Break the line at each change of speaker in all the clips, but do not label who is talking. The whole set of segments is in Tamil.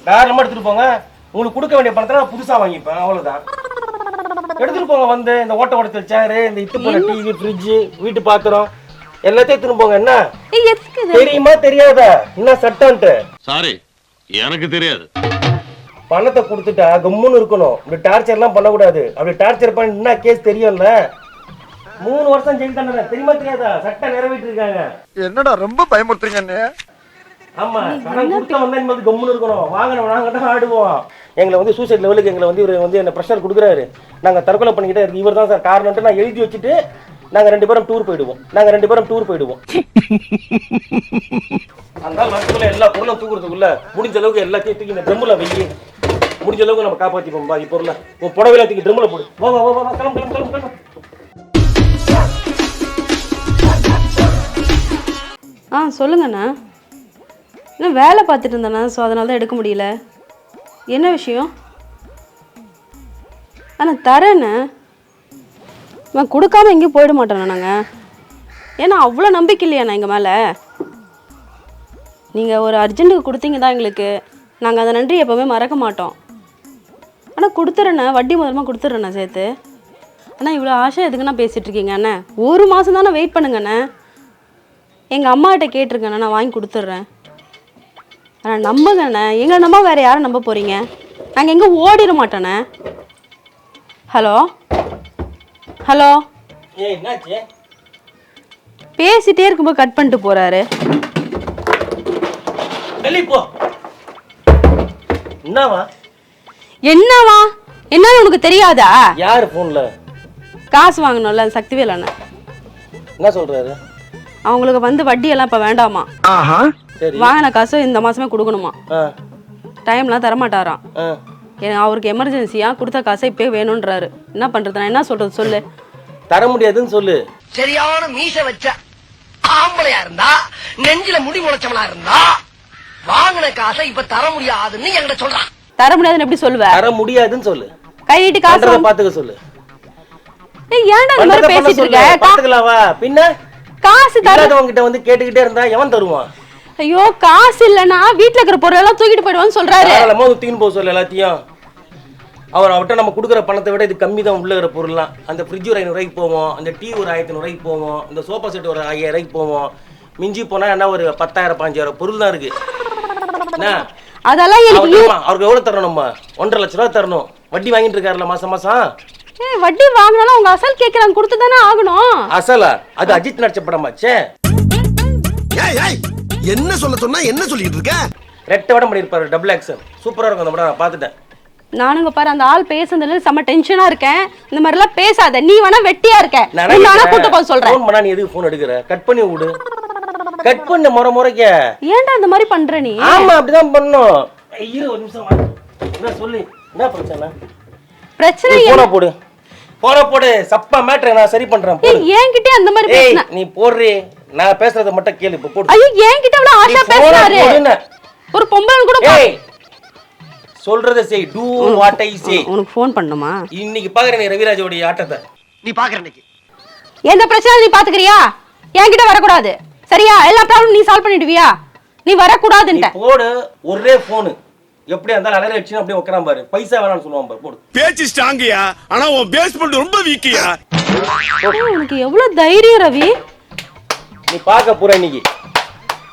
தாராளமா எடுத்துட்டு போங்க. உங்களுக்கு கொடுக்க வேண்டிய பணத்தை நான் புதுசா வாங்கிப்பேன், அவ்வளவுதான். எடுத்துட்டு போங்க. வந்து இந்த ஓட்ட உடச்ச சேரு, இந்த இத்து போன டிவி, ஃப்ரிட்ஜ், வீட்டு பாத்திரம் எல்லாத்தையும் எடுத்துட்டு போங்க. என்ன தெரியுமா தெரியாதா என்ன சட்டம்ட்டு?
சாரி, எனக்கு தெரியாது.
பணத்தை கொடுத்துட்டா கம்முன்னு இருக்கணும். இப்படி டார்ச்சர் எல்லாம் பண்ணக்கூடாது. அப்படி டார்ச்சர் பண்ணி என்ன கேஸ் தெரியும்ல, 3 வருஷம் ஜெயில் தண்டனை. தெரியுமா தெரியாதா? சட்டம் நிறைவேற்றி இருக்காங்க.
என்னடா ரொம்ப பயமுறுத்துறீங்க?
ஆமா, கடன் கொடுத்த வந்தா இனிமேல் கம்முன்னு இருக்கணும். வாங்கினா ஆடுவோம். எங்களை வந்து சூசைட் லெவலுக்கு எங்களை வந்து இவர் வந்து என்ன ப்ரெஷர் கொடுக்குறாரு. நாங்க தற்கொலை பண்ணிக்கிட்டே இருக்கு, இவர் தான் சார் காரணம்ட்டு நான் எழுதி வச்சுட்டு நாங்க 2 பேரும் டூர் போயிடுவோம். அந்த வருஷத்துல எல்லா பொருளும் தூக்குறதுக்குள்ள முடிஞ்ச அளவுக்கு எல்லாத்தையும் தூக்கி இந்த ட்ரம்ல வெயி. முடிஞ்ச அளவுக்கு நம்ம காப்பாத்திப்போம். பாதி பொருளை உன் புடவையில தூக்கி ட்ரம்ல போடு. வா கிளம்பு.
சொல்லுங்கண்ணா. இன்னும் வேலை பார்த்துட்டு இருந்தேண்ணா, ஸோ அதனால தான் எடுக்க முடியல. என்ன விஷயம்? நான் தரேண்ணே. நான் கொடுக்காம எங்கேயும் போயிட மாட்டேண்ணா நாங்கள். ஏன்னா அவ்வளோ நம்பிக்கை இல்லையாண்ணா எங்கள் மேலே. நீங்கள் ஒரு அர்ஜென்ட்டுக்கு கொடுத்தீங்க தான் எங்களுக்கு. நாங்கள் அதை நன்றி எப்போவுமே மறக்க மாட்டோம். ஆனால் கொடுத்துட்றேண்ணே, வட்டி முதலமாக கொடுத்துட்றேண்ணா சேர்த்து. அண்ணா இவ்வளோ ஆசை எதுக்குண்ணா பேசிகிட்டு இருக்கீங்க அண்ணே? 1 மாதம் தானே வெயிட் பண்ணுங்கண்ணே. எங்கள் அம்மாகிட்ட கேட்டிருக்கேண்ணே, நான் வாங்கி கொடுத்துட்றேன். ஆனால் நம்புங்கண்ணே, எங்களை நம்ப வேறு யாரும் நம்ப போகிறீங்க? நாங்கள் எங்கே ஓடிட மாட்டோண்ணே. ஹலோ
என்னாச்சு?
பேசிட்டே இருக்கும்போது கட் பண்ணிட்டு போறாரு. என்னன்னு உனக்கு தெரியாதா?
யாரு போன்ல
காசு வாங்கணும்ல, சக்திவேல் அண்ணன்.
என்ன சொல்றாரு?
அவங்களுக்கு வந்து வட்டி எல்லாம் இப்ப வேண்டாமா, வாங்கின காசு இந்த மாசமே கொடுக்கணுமா. டைம்லாம் தரமாட்டாராம். அவருக்கு எமர்ஜென்சியா கொடுத்த காசை இப்பயே வேணும்ன்றாரு. என்ன பண்றது? நான் என்ன சொல்றது சொல்லு?
தர முடியாதுன்னு சொல்லு.
சரியான மீச வச்ச ஆம்பளையா இருந்தா, நெஞ்சில முடி முளைச்சவளா இருந்தா, வாங்கின காசை இப்ப தர முடியாதுன்னு என்கிட்ட சொல்றான்.
தர முடியாதுன்னு எப்படி சொல்லுவ?
தர முடியாதுன்னு சொல்லு.
கை நீட்டி காசு
பாத்துக்க சொல்லு.
ஏன்டா இந்த மாதிரி பேசிட்டு இருக்க?
பாத்துக்கலாவா? பின்ன
காசு
தரவங்க கிட்ட வந்து கேட்டுக்கிட்டே இருந்தா எவன் தருவான்?
ஐயோ, காசு இல்லனா வீட்ல இருக்கிற பொருள் எல்லாம் தூக்கிட்டு போய்டுவான்னு சொல்றாரு.
அதெல்லாம் தூக்கிட்டு போக சொல்ல எல்லாத்தையும். அவர்கிட்ட நம்ம கொடுக்குற பணத்தை விட இது கம்மி தான் உள்ள இருக்கிற பொருள்லாம். அந்த ஃப்ரிட்ஜ் ஒரு 500 ரூபாய்க்கு போவோம், அந்த டீ ஒரு 1500 ரூபாய்க்கு போவோம், இந்த சோஃபா செட் ஒரு 5000 ரூபாய்க்கு போவோம். மிஞ்சி போனா என்ன ஒரு 10,000 15,000 பொருள் தான் இருக்கு.
அதெல்லாம்
அவருக்கு எவ்வளவு தரணும்? நம்ம 1.5 லட்சம் ரூபாய் தரணும். வட்டி வாங்கிட்டு இருக்காருல்ல மாசம் மாசம்.
வட்டி வாங்கினாலும் அவங்க அசல் கேக்குறாங்க, கொடுத்து தானே ஆகணும்.
அசலா? அது அஜித் நடிச்ச படமாச்சே.
என்ன சொல்ல சொன்னா என்ன சொல்லிட்டு இருக்க?
ரெட்டை வடம் பண்ணிருப்பாரு, டபுள் ஆக்ஷன். சூப்பரா இருக்கும் அந்த படம், நான் பார்த்துட்டேன்.
நானுங்க பாரு, அந்த ஆள் பேசுனதுல செம்ம டென்ஷனா இருக்கேன். இந்த மாதிரி எல்லாம் பேசாத. நீ வேணா வெட்டியா இருக்க, நானா கூட்ட போய் சொல்றேன்.
ஃபோன் பண்ணா நீ எதுக்கு ஃபோன் எடுக்கற? கட் பண்ணி விடு. கட் பண்ணு முறைக்க.
ஏன்டா இந்த மாதிரி பண்ற நீ?
ஆமா, அப்படிதான் பண்ணனும். இரு ஒரு நிமிஷம் வா. என்ன சொல்லு? என்ன பிரச்சனை?
பிரச்சனை
போன போடு. சப்பா மேட்டர் நான் சரி பண்றேன்.
என்கிட்ட அந்த மாதிரி பேசுன
நீ போடுறே. நான் பேசுறத மட்டும் கேளு. இப்ப போடு.
ஐயோ, என்கிட்ட அவ்வளவு ஆஷா பேசுறாரு. ஒரு பொம்பளன் கூட
சொல்றத செய். do what I say.
உனக்கு ஃபோன் பண்ணனுமா?
இன்னைக்கு பாக்குற நீ ரவிராஜோட ஆட்டத்தை
நீ பாக்குற. இன்னைக்கு
எந்த பிரச்சனை நீ பாத்துக்கறியா? என்கிட்ட வர கூடாது, சரியா? எல்லா ப்ராப்ளம் நீ சால்வ் பண்ணிடுவியா? நீ வர கூடாதுன்ட்ட.
போடு. ஒரே ஃபோன் எப்படி இருந்தாலும் அலற வச்சு அப்படியே உட்காராம பாரு. பைசா வேணாம்னு சொல்லுவான் பாரு. போடு.
பேச்சு ஸ்ட்ராங்கியா, ஆனா உன் பேஸ்மென்ட் ரொம்ப வீக்கியா.
உனக்கு எவ்வளவு தைரியம் ரவி?
நீ பாக்க போற இன்னைக்கு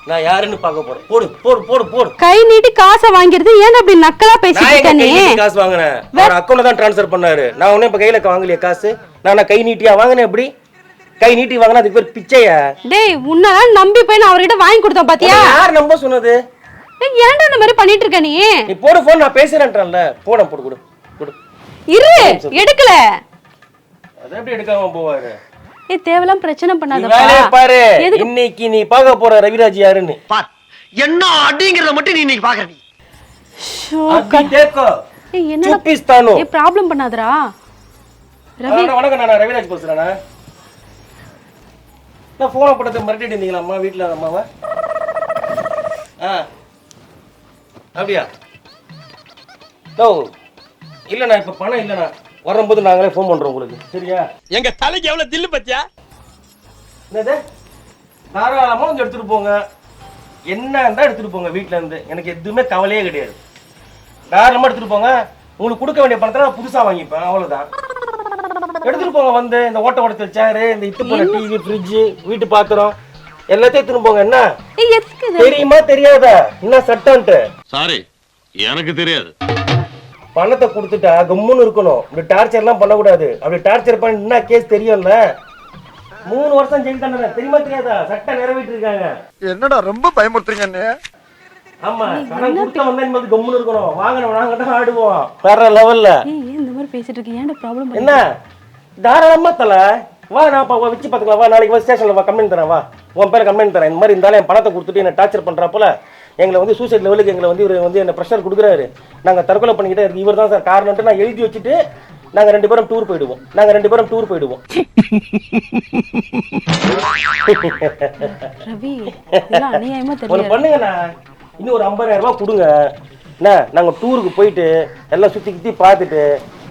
நான் யாருன்னு பாக்க போறேன். போடு போடு போடு போடு.
கை நீட்டி காசை வாங்குறது ஏன் அப்படி நக்கலா பேசிட்டு இருக்க நீ?
காசு வாங்குனேன், அவர் அக்கவுண்ட்ல தான் ட்ரான்ஸ்ஃபர் பண்ணாரு. நான் ஒண்ணே இப்ப கையில வாங்கலையே காசு. நான் கை நீட்டியா வாங்குனேன்? எப்படி கை நீட்டி வாங்குனா அதுக்கு பேர் பிச்சையா?
டேய், உன்னால நம்பி போய் நான் அவர்கிட்ட வாங்கி கொடுத்தேன் பாத்தியா?
யார் நம்ப சொன்னது?
ஏன்டா இந்த மாதிரி பண்ணிட்டு இருக்க நீ?
நீ போடு ஃபோன், நான் பேசுறேன்ன்றல. போட போடு. கொடு கொடு.
இரு, எடுக்கல.
அத எப்படி எடுக்காம போவாரு?
தேவலாம் பிரச்சனை பண்ணாதப்பா.
வேலைய பாரு. இன்னைக்கு நீ பாக்க போற ரவிராஜ் யாருன்னு
பார். என்ன அடிங்கறத மட்டும் நீ இன்னைக்கு பாக்குற. நீ
அடி தேக்கோ.
என்ன
சுப்பிஸ்தானோ.
ப்ராப்ளம் பண்ணாதடா ரவி.
வணக்கம், நான் ரவிராஜ் பேசுறேனா. நான் போன் போட்டத மறட்டிட்டு இருந்தீங்களா அம்மா வீட்ல? அம்மாவா? அப்படியா? நோ இல்லண்ணா, இப்ப பணம் இல்லண்ணா. வரும்போது நாங்களே ஃபோன் பண்றோம் உங்களுக்கு, சரியா?
எங்க தலைக்கு எவ்வளவு தில்லு பத்தியா?
என்னது? தாராளமா வந்து எடுத்துட்டு போங்க. என்ன இருந்தா எடுத்துட்டு போங்க வீட்டுல இருந்து. எனக்கு எதுவுமே கவலையே கிடையாது. தாராளமா எடுத்துட்டு போங்க. உங்களுக்கு கொடுக்க வேண்டிய பணத்தை நான் புதுசா வாங்கிப்பேன், அவ்வளவுதான். எடுத்துட்டு போங்க வந்து இந்த ஓட்ட உடைச்சல் சேரு, இந்த இத்து போன டிவி, ஃப்ரிட்ஜ், வீட்டு பாத்திரம் எல்லாத்தையும் எடுத்துட்டு போங்க. என்ன தெரியுமா தெரியாதா என்ன சட்டம்ட்டு?
சாரி, எனக்கு தெரியாது.
பணத்தை கொடுத்துட்டா கம்முன்னு இருக்கணும். இப்படி டார்ச்சர் எல்லாம் பண்ணக்கூடாது. அப்படி டார்ச்சர் பண்ணி என்ன கேஸ் தெரியும்ல, 3 வருஷம் ஜெயில் தண்டனை. தெரியுமா தெரியாதா? சட்டம் நிறைவேற்றி இருக்காங்க.
என்னடா ரொம்ப பயமுறுத்துறீங்க அண்ணே.
ஆமா, கடன் கொடுத்த வந்தா இனிமே கம்முன்னு இருக்கணும். வாங்கினா ஆடுவோம் வேற லெவல்ல.
இந்த மாதிரி பேசிட்டு இருக்கீங்க, என்ன ப்ராப்ளம்?
என்ன தாராளமா தல வா, நான் வச்சு பாத்துக்கலாம். வா, நாளைக்கு வந்து ஸ்டேஷன்ல வா, கம்ப்ளைண்ட் தரேன். வா, உன் பேரை கம்ப்ளைண்ட் தரேன். இந்த மாதிரி இருந்தாலும் என் பணத்தை கொடுத்துட்டு என்ன டார்ச்சர் பண்றாப்போல, எங்களை வந்து சூசைட் லெவலுக்கு எங்களை வந்து இவர் வந்து என்ன ப்ரெஷர் கொடுக்குறாரு. நாங்க தற்கொலை பண்ணிக்கிட்டே இருக்கு, இவர் தான் சார் காரணம்ட்டு நான் எழுதி வச்சுட்டு நாங்க 2 பேரும் டூர் போயிடுவோம்.
ரவி, இதெல்லாம் அநியாயமா
ஒரு
தெரியல.
பண்ணுங்கண்ணா, இன்னும் ஒரு 50,000 ரூபாய் கொடுங்க. என்ன, நாங்க டூருக்கு போயிட்டு எல்லாம் சுத்தி கித்தி பார்த்துட்டு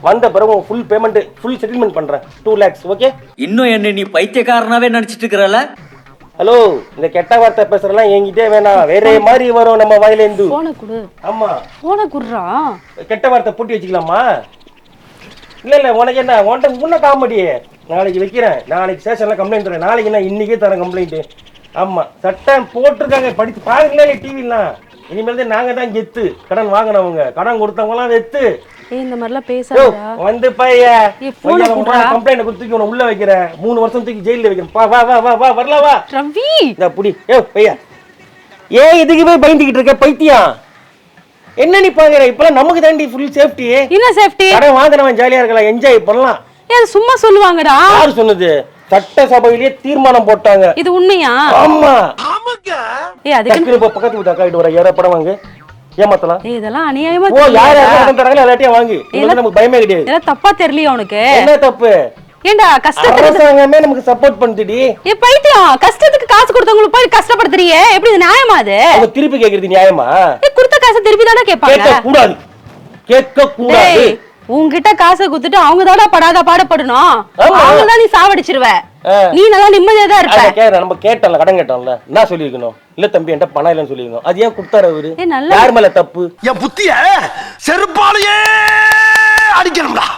வந்த பிறகு ஃபுல் பேமெண்ட், ஃபுல் செட்டில்மெண்ட் பண்றேன். 2 lakhs. ஓகே?
இன்னும் என்ன நீ பைத்தியக்காரனாவே நினைச்சிட்டு இருக்கறல?
ஹலோ, இந்த கெட்ட வார்த்தை பேசுறதெல்லாம் என்கிட்டே வேணாம், வேற மாதிரி வரும் நம்ம வாயிலேந்து.
போன குடு.
ஆமா,
போன குடுறா.
கெட்ட வார்த்தை பூட்டி வச்சுக்கலாமா? இல்ல உனக்கு என்ன, உன்ட்ட முன்ன காமெடி. நாளைக்கு வைக்கிறேன், நாளைக்கு ஸ்டேஷன்ல கம்ப்ளைண்ட் தரேன். நாளைக்கு நான் இன்னைக்கே தரேன் கம்ப்ளைண்ட். ஆமா, சட்டம் போட்டிருக்காங்க, படிச்சு பாருங்களே டிவிலாம். இனிமேல் தான் நாங்க தான் கெத்து. கடன் வாங்கினவங்க, கடன் கொடுத்தவங்க எல்லாம் வெத்து.
இந்த மாதிரிலாம் பேசாதடா.
வந்து கம்ப்ளைண்ட் கொடுத்து உன உள்ள வைக்கிறேன். 3 வருஷம் தூக்கி ஜெயில வைக்கிறேன். வா வா வா வா, வரல வா.
ரவி,
இந்த புடி. பையா, இதுக்கு போய் பயந்துகிட்டு இருக்க பைத்தியம்? என்ன நீ பாக்குற? இப்பெல்லாம் நமக்கு தாண்டி ஃபுல் சேஃப்டி.
என்ன சேஃப்டி?
கடன் வாங்குறவன் ஜாலியா இருக்கலாம், என்ஜாய் பண்ணலாம்.
ஏன் சும்மா சொல்லுவாங்கடா?
யார் சொன்னது? சட்டசபையிலேயே தீர்மானம் போட்டாங்க.
இது உண்மையா?
ஆமா.
அதுக்கு
பக்கத்து வீட்டு அக்கா ஒரு 2 படம் வாங்கு, ஏமாத்தலாம்.
இதெல்லாம் அநியாயமா
எல்லாத்தையும் வாங்கி, நமக்கு பயமே கிடையாது.
இதெல்லாம் தப்பா தெரியலையா உனக்கு?
என்ன தப்பு?
ஏண்டா கஷ்டத்துக்கு
அரசாங்கமே நமக்கு சப்போர்ட் பண்ணுதுடி.
பைத்தியம், கஷ்டத்துக்கு காசு கொடுத்தவங்களுக்கு போய் கஷ்டப்படுத்துறியே, எப்படி இது நியாயமா? அது
அவங்க திருப்பி கேக்குறது நியாயமா?
கொடுத்த காசை திருப்பி தானே கேட்பாங்க.
கேட்க கூடாது.
உன்கிட்ட காசை குடுத்துட்டு அவங்க தாடா படாத பாடப்படணும். அவங்க தான் நீ சாவடிச்சிருவ. நீ நல்லா நிம்மதியா தான் இருப்ப.
நம்ம கேட்டோம்ல, கடன் கேட்டோம்ல, என்ன சொல்லிருக்கணும்? இல்ல தம்பி, என்கிட்ட பணம் இல்லன்னு சொல்லிருக்கணும். அது ஏன் கொடுத்தாரு அவரு? யார் மேல தப்பு?
என் புத்திய செருப்பாலேயே அடிக்கணும்டா.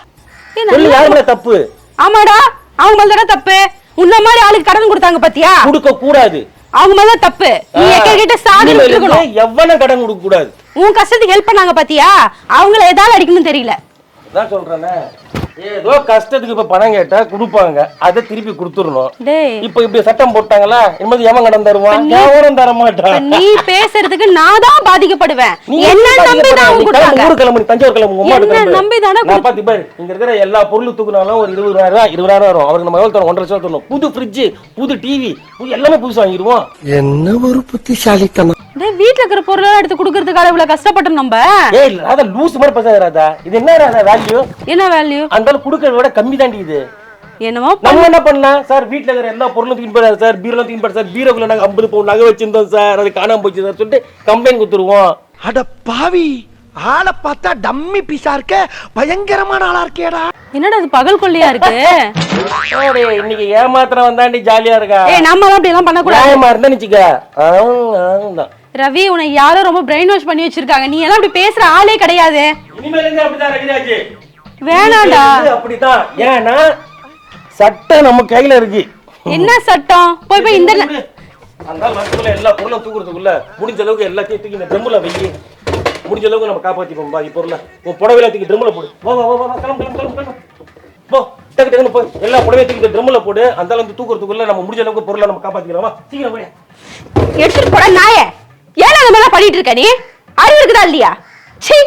சொல்லு, யார் மேல தப்பு?
ஆமாடா, அவங்க மேல தான தப்பு. உன்ன மாதிரி ஆளுக்கு கடன் கொடுத்தாங்க பாத்தியா?
கொடுக்க கூடாது.
அவங்க மேல தப்பு. நீ எக்கிட்ட சாடி இருக்கணும்.
எவ்வளவு கடன் கொடுக்க கூடாது.
உன் கஷ்டத்துக்கு ஹெல்ப் பண்ணாங்க பாத்தியா? அவங்கள எதால அடிக்கணும்னு தெரியல.
நான் சொல்றேனே, ஏதோ கஷ்டத்துக்கு இப்ப பணம் கேட்டா கொடுப்பாங்க, அதை திருப்பி கொடுத்துடணும். இப்ப இப்படி சட்டம் போட்டாங்களா, இனிமேல் எவன் கடன் தருவான்? யாரும் தர மாட்டான்.
நீ பேசுறதுக்கு நான் தான் பாதிக்கப்படுவேன். என்ன நம்பி தான் அவங்க கொடுத்தாங்க.
ஊர் கிளம்பு, தஞ்சாவூர் கிளம்பு, உம்மா
என்ன நம்பி தான
நான் பாத்து பாரு. இங்க இருக்கிற எல்லா பொருளும் தூக்குனாலும் ஒரு 20,000 வரும். அவருக்கு நம்ம எவ்வளவு தரோம்? 1.5 லட்சம் தரணும். புது ஃப்ரிட்ஜ், புது டிவி, எல்லாமே புதுசு வாங்கிடுவோம்.
என்ன ஒரு புத்திசாலித்தனம்.
வீட்டுல இருக்கிற பொருளை எடுத்து குடுக்கறதுக்காக இவ்வளவு கஷ்டப்பட்டோம் நம்ம.
ராதா லூஸ் மாதிரி பேசாத ராதா. இது என்ன ராதா வேல்யூ? என்ன வேல்யூ? அந்த குடுக்கறத விட கம்மி தாண்டி இது. என்னமோ நம்ம என்ன பண்ணலாம் சார்? வீட்டுல இருக்கிற எல்லா பொருளும் தூக்கி போறாரு சார், பீரோலாம் தூக்கி போறாரு சார், பீரோக்குள்ள நாங்க 50 பவுன் நகை வச்சிருந்தோம் சார், அது காணாம போச்சு சார் சொல்லிட்டு கம்ப்ளைண்ட் கொடுத்துருவோம்.
அட பாவி, ஆளை பார்த்தா டம்மி பீஸா இருக்க, பயங்கரமான ஆளா இருக்கேடா.
என்னடா இது பகல் கொள்ளையா இருக்கு?
இன்னைக்கு ஏமாத்திரம் வந்தாண்டி ஜாலியா இருக்கா?
நம்ம அப்படி எல்லாம் பண்ண கூடாது.
ஏமா இருந்தா நிச்சுக்க.
ரவி, உன்னை யாரோ ரொம்ப பிரெயின் வாஷ் பண்ணி வச்சிருக்காங்க. நீ எல்லாம் அப்படி பேசுற ஆளே கிடையாது.
இனிமேல் இருந்து அப்படிதான் ரவிராஜ்.
வேணாடா.
அப்படிதான். ஏன்னா சட்டம் நம்ம கையில இருக்கு.
என்ன சட்டம்? போய் போய் இந்த
அந்த மரத்துக்குள்ள எல்லா பொருளும் தூக்குறதுக்குள்ள முடிஞ்ச அளவுக்கு எல்லாத்தையும் தூக்கி இந்த ட்ரம்ல வை. முடிஞ்ச அளவுக்கு நம்ம காப்பாத்திப்போம் பாதி பொருளை. உன் புடவையில தூக்கி ட்ரம்ல போடு. வா வா வா, கிளம்பு. போ, டக்கு டக்குன்னு போய் எல்லா புடவையும் தூக்கி ட்ரம்ல போடு. அந்த அளவுக்கு தூக்குறதுக்குள்ள நம்ம முடிஞ்ச அளவுக்கு பொருளை நம்ம காப்பாத்திக்கலாம். சீக்கிரம் போய்
எடுத்துட்டு போட நாயே. ஏன் அந்த மாதிரி பண்ணிட்டு இருக்க? நீ அறிவு இருக்குதா இல்லையா? சீ.